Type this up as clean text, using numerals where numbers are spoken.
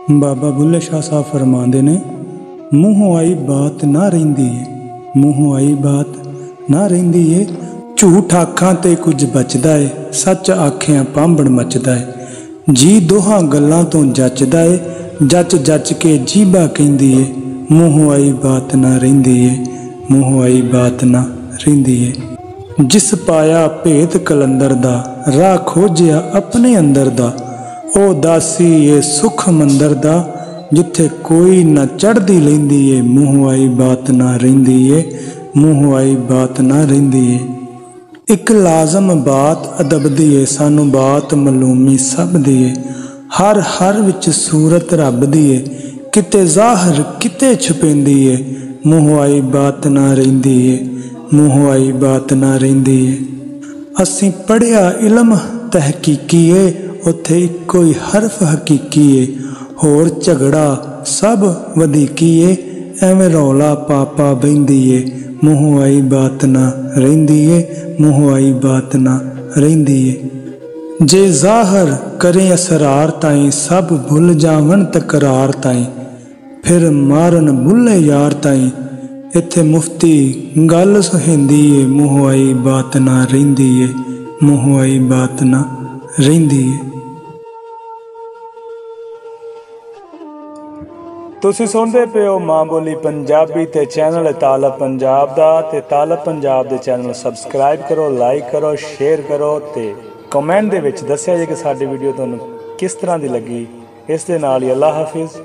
बाबा बुल्ले शाह साहब फरमाते ने, मूँहों आई बात ना रहिंदी है, मूँहों आई बात ना रहिंदी है। झूठ आखां ते कुछ बचदा है, सच आखियां पांबड़ मचदा है। जी दोहां गल्लां तो जचदा है, जच जच के जीबा कहंदी है। मूँहों आई बात ना रहिंदी है, मूँहों आई बात ना रहिंदी है। जिस पाया भेद कलंदर दा, राह खोजिया अपने अंदर दा। ओ दासी ये सुख मंदर दा, जिथे कोई न चढ़दी लैंदी है। मूँहों आई बात ना रहिंदी है, मूँहों आई बात ना रहिंदी है। एक लाजम बात अदब दी है, सानू बात मलूमी सब दी है। हर हर विच सूरत रब दी है, किते ज़ाहिर किते छुपेंदी है। मूँहों आई बात ना रहिंदी है, मूँहों आई बात ना रहिंदी है। असीं पढ़िया इलम तहकीकी है, उत्थे इक्को ही हरफ हकीकी है। होर झगड़ा सब वधीकी है, एवें रौला पापा बहिंदी है। मूँहों आई बात ना रहिंदी है, मूँहों आई बात ना रहिंदी है। जे ज़ाहिर करें असरार ताईं, सब भुल जावन तकरार ताईं। फिर मारन बुल्ले यार ताईं, इत्थे मुफ्ती गल सुहिंदी है। मूँहों आई बात ना रहिंदी है, मूँहों आई बात ना रहिंदी है। तुसीं सुनदे पे हो मां बोली पंजाबी ते चैनल तालब पंजाब दा। ते तालब पंजाब दे चैनल सबसक्राइब करो, लाइक करो, शेयर करो ते कमेंट दे विच दस्सिया जे कि साडी वीडियो तुहानूं किस तरह दी लगी। इस दे नाल ही अल्लाह हाफिज़।